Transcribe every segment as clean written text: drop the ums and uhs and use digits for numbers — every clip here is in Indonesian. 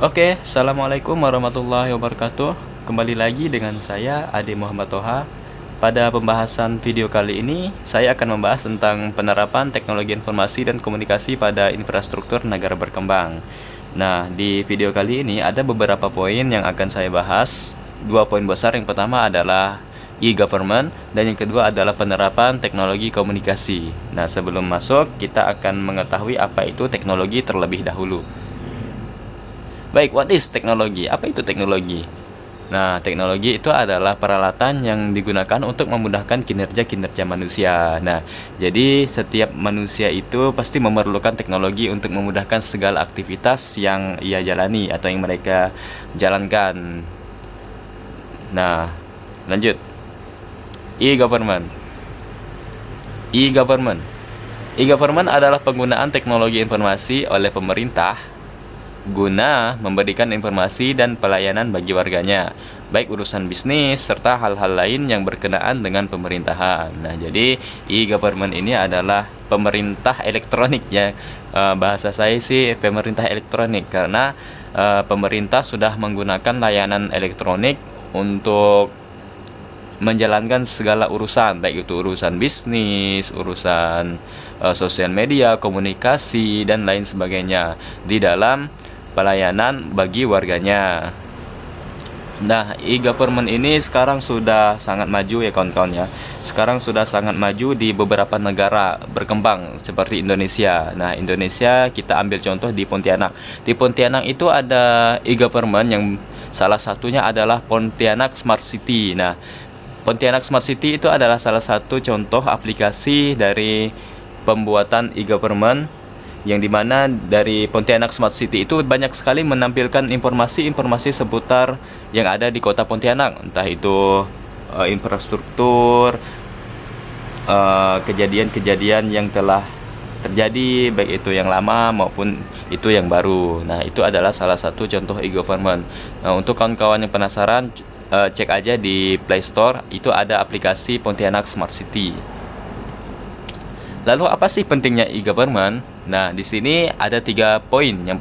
Oke, Assalamualaikum warahmatullahi wabarakatuh. Kembali lagi dengan saya, Ade Muhammad Toha. Pada pembahasan video kali ini, saya akan membahas tentang penerapan teknologi informasi dan komunikasi pada infrastruktur negara berkembang. Nah, di video kali ini ada beberapa poin yang akan saya bahas. Dua poin besar, yang pertama adalah e-government dan yang kedua adalah penerapan teknologi komunikasi. Nah, sebelum masuk, kita akan mengetahui apa itu teknologi terlebih dahulu. Baik, what is teknologi? Apa itu teknologi? Nah, teknologi itu adalah peralatan yang digunakan untuk memudahkan kinerja-kinerja manusia. Nah, jadi setiap manusia itu pasti memerlukan teknologi untuk memudahkan segala aktivitas yang ia jalani atau yang mereka jalankan. Nah, lanjut. E-government. E-government. E-government adalah penggunaan teknologi informasi oleh pemerintah guna memberikan informasi dan pelayanan bagi warganya, baik urusan bisnis serta hal-hal lain yang berkenaan dengan pemerintahan. Nah, jadi e-government ini adalah pemerintah elektronik ya. Bahasa saya sih pemerintah elektronik karena pemerintah sudah menggunakan layanan elektronik untuk menjalankan segala urusan, baik itu urusan bisnis, urusan sosial media, komunikasi dan lain sebagainya di dalam pelayanan bagi warganya. Nah, e-government ini sekarang sudah sangat maju ya kawan-kawan ya. Sekarang sudah sangat maju di beberapa negara berkembang seperti Indonesia. Nah, Indonesia kita ambil contoh di Pontianak. Di Pontianak itu ada e-government yang salah satunya adalah Pontianak Smart City. Nah, Pontianak Smart City itu adalah salah satu contoh aplikasi dari pembuatan e-government yang dimana dari Pontianak Smart City itu banyak sekali menampilkan informasi-informasi seputar yang ada di kota Pontianak, entah itu infrastruktur, kejadian-kejadian yang telah terjadi, baik itu yang lama maupun itu yang baru. Nah, itu adalah salah satu contoh e-government. Nah, untuk kawan-kawan yang penasaran, cek aja di Play Store, itu ada aplikasi Pontianak Smart City. Lalu apa sih pentingnya e-government? Nah, di sini ada 3 poin. Yang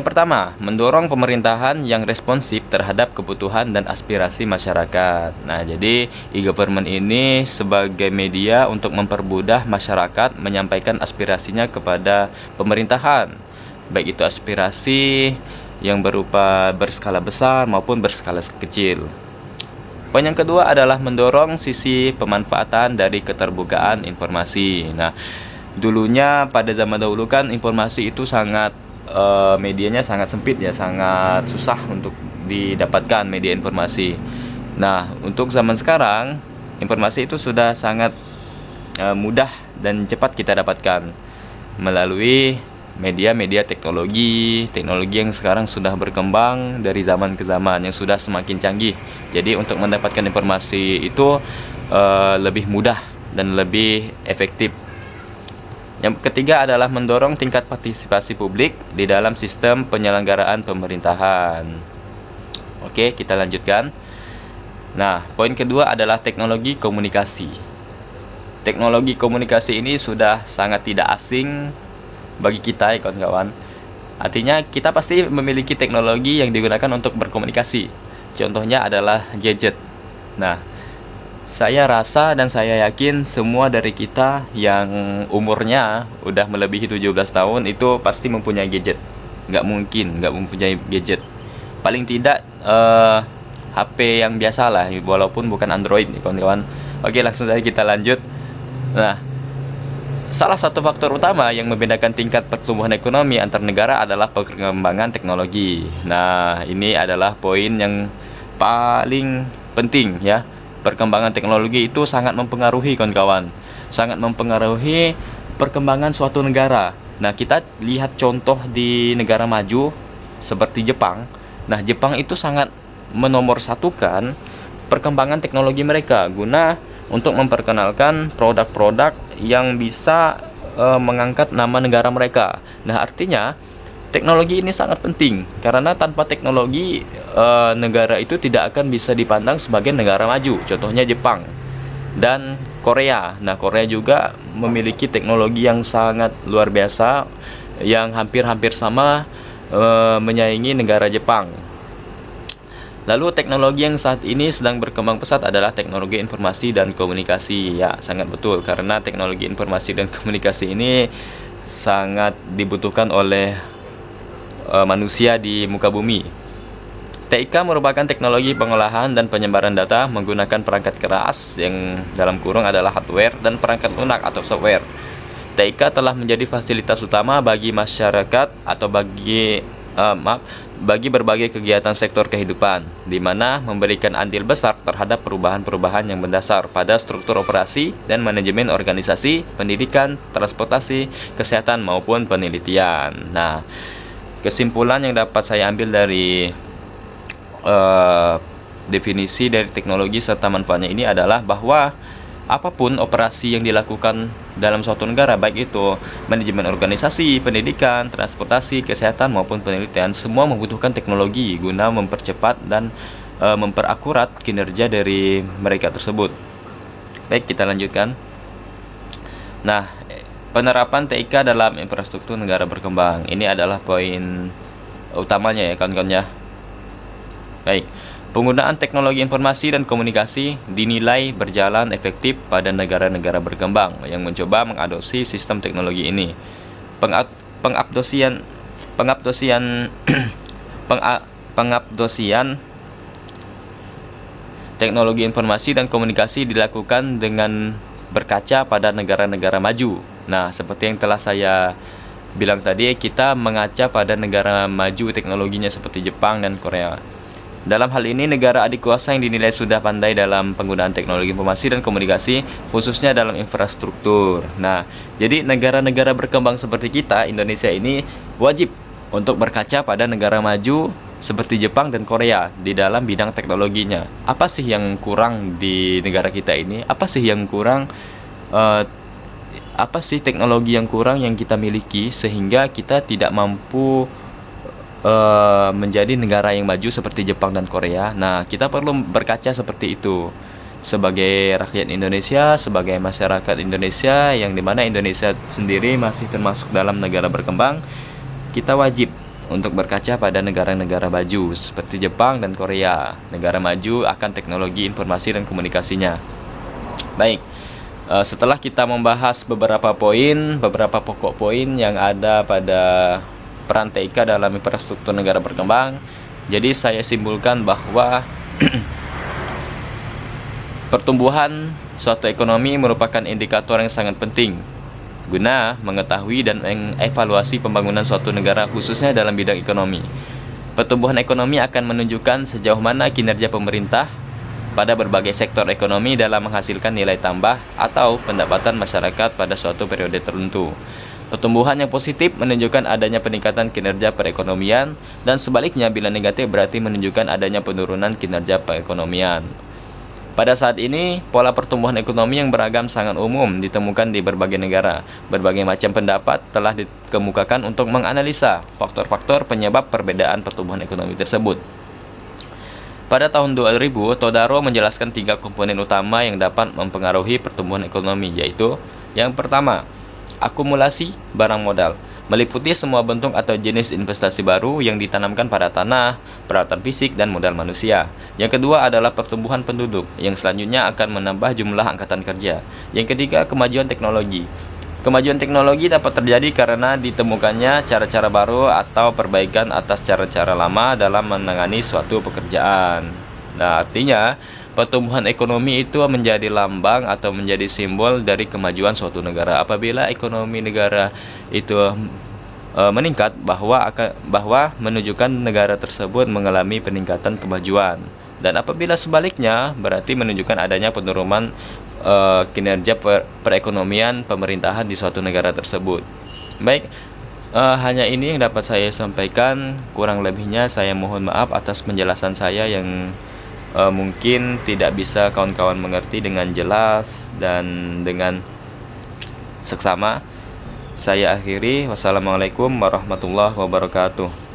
pertama, mendorong pemerintahan yang responsif terhadap kebutuhan dan aspirasi masyarakat. Nah, jadi e-government ini sebagai media untuk mempermudah masyarakat menyampaikan aspirasinya kepada pemerintahan, baik itu aspirasi yang berupa berskala besar maupun berskala kecil. Poin yang kedua adalah mendorong sisi pemanfaatan dari keterbukaan informasi. Nah, dulunya pada zaman dahulu kan informasi itu sangat medianya sangat sempit ya, sangat susah untuk didapatkan media informasi. Nah, untuk zaman sekarang informasi itu sudah sangat mudah dan cepat kita dapatkan melalui media-media teknologi yang sekarang sudah berkembang dari zaman ke zaman, yang sudah semakin canggih. Jadi untuk mendapatkan informasi itu lebih mudah dan lebih efektif. Yang ketiga adalah mendorong tingkat partisipasi publik di dalam sistem penyelenggaraan pemerintahan. Oke, kita lanjutkan. Nah, poin kedua adalah teknologi komunikasi. Teknologi komunikasi ini sudah sangat tidak asing bagi kita ya kawan-kawan. Artinya kita pasti memiliki teknologi yang digunakan untuk berkomunikasi. Contohnya adalah gadget. Nah, saya rasa dan saya yakin semua dari kita yang umurnya udah melebihi 17 tahun itu pasti mempunyai gadget. Nggak mungkin nggak mempunyai gadget. Paling tidak HP yang biasa lah, walaupun bukan Android nih kawan-kawan. Oke, langsung saja kita lanjut. Nah, salah satu faktor utama yang membedakan tingkat pertumbuhan ekonomi antar negara adalah perkembangan teknologi. Nah, ini adalah poin yang paling penting ya. Perkembangan teknologi itu sangat mempengaruhi kawan-kawan. Sangat mempengaruhi perkembangan suatu negara. Nah, kita lihat contoh di negara maju seperti Jepang. Nah, Jepang itu sangat menomorsatukan perkembangan teknologi mereka guna untuk memperkenalkan produk-produk yang bisa mengangkat nama negara mereka. Nah, artinya teknologi ini sangat penting karena tanpa teknologi negara itu tidak akan bisa dipandang sebagai negara maju. Contohnya Jepang dan Korea. Nah, Korea juga memiliki teknologi yang sangat luar biasa yang hampir-hampir sama menyaingi negara Jepang. Lalu teknologi yang saat ini sedang berkembang pesat adalah teknologi informasi dan komunikasi. Ya, sangat betul karena teknologi informasi dan komunikasi ini sangat dibutuhkan oleh manusia di muka bumi. TIK merupakan teknologi pengolahan dan penyebaran data menggunakan perangkat keras yang dalam kurung adalah hardware dan perangkat lunak atau software. TIK telah menjadi fasilitas utama bagi masyarakat atau bagi berbagai kegiatan sektor kehidupan, di mana memberikan andil besar terhadap perubahan-perubahan yang mendasar pada struktur operasi dan manajemen organisasi, pendidikan, transportasi, kesehatan maupun penelitian. Nah, kesimpulan yang dapat saya ambil dari definisi dari teknologi serta manfaatnya ini adalah bahwa apapun operasi yang dilakukan dalam suatu negara, baik itu manajemen organisasi, pendidikan, transportasi, kesehatan maupun penelitian, semua membutuhkan teknologi guna mempercepat dan memperakurat kinerja dari mereka tersebut. Baik, kita lanjutkan. Nah, penerapan TIK dalam infrastruktur negara berkembang. Ini adalah poin utamanya ya kawan-kawan ya. Baik. Penggunaan teknologi informasi dan komunikasi dinilai berjalan efektif pada negara-negara berkembang yang mencoba mengadopsi sistem teknologi ini. Pengabdosian teknologi informasi dan komunikasi dilakukan dengan berkaca pada negara-negara maju. Nah, seperti yang telah saya bilang tadi, kita mengaca pada negara maju teknologinya seperti Jepang dan Korea. Dalam hal ini, negara adik kuasa yang dinilai sudah pandai dalam penggunaan teknologi informasi dan komunikasi, khususnya dalam infrastruktur. Nah, jadi negara-negara berkembang seperti kita, Indonesia ini wajib untuk berkaca pada negara maju seperti Jepang dan Korea di dalam bidang teknologinya. Apa sih yang kurang di negara kita ini? Apa sih yang kurang? Apa sih teknologi yang kurang yang kita miliki sehingga kita tidak mampu menjadi negara yang maju seperti Jepang dan Korea? Nah, kita perlu berkaca seperti itu sebagai rakyat Indonesia, sebagai masyarakat Indonesia, yang dimana Indonesia sendiri masih termasuk dalam negara berkembang. Kita wajib untuk berkaca pada negara-negara maju seperti Jepang dan Korea, negara maju akan teknologi informasi dan komunikasinya. Baik, setelah kita membahas beberapa pokok poin yang ada pada peran TIK dalam infrastruktur negara berkembang, jadi saya simpulkan bahwa pertumbuhan suatu ekonomi merupakan indikator yang sangat penting guna mengetahui dan mengevaluasi pembangunan suatu negara, khususnya dalam bidang ekonomi. Pertumbuhan ekonomi akan menunjukkan sejauh mana kinerja pemerintah pada berbagai sektor ekonomi dalam menghasilkan nilai tambah atau pendapatan masyarakat pada suatu periode tertentu. Pertumbuhan yang positif menunjukkan adanya peningkatan kinerja perekonomian, dan sebaliknya bila negatif berarti menunjukkan adanya penurunan kinerja perekonomian. Pada saat ini, pola pertumbuhan ekonomi yang beragam sangat umum ditemukan di berbagai negara. Berbagai macam pendapat telah dikemukakan untuk menganalisa faktor-faktor penyebab perbedaan pertumbuhan ekonomi tersebut. Pada tahun 2000, Todaro menjelaskan 3 komponen utama yang dapat mempengaruhi pertumbuhan ekonomi, yaitu yang pertama, akumulasi barang modal, meliputi semua bentuk atau jenis investasi baru yang ditanamkan pada tanah, peralatan fisik, dan modal manusia. Yang kedua adalah pertumbuhan penduduk, yang selanjutnya akan menambah jumlah angkatan kerja. Yang ketiga, kemajuan teknologi. Kemajuan teknologi dapat terjadi karena ditemukannya cara-cara baru atau perbaikan atas cara-cara lama dalam menangani suatu pekerjaan. Nah, artinya pertumbuhan ekonomi itu menjadi lambang atau menjadi simbol dari kemajuan suatu negara. Apabila ekonomi negara itu meningkat, bahwa menunjukkan negara tersebut mengalami peningkatan kemajuan. Dan apabila sebaliknya, berarti menunjukkan adanya penurunan kinerja perekonomian pemerintahan di suatu negara tersebut. Baik, hanya ini yang dapat saya sampaikan. Kurang lebihnya saya mohon maaf atas penjelasan saya yang mungkin tidak bisa kawan-kawan mengerti dengan jelas dan dengan seksama. Saya akhiri. Wassalamualaikum warahmatullahi wabarakatuh.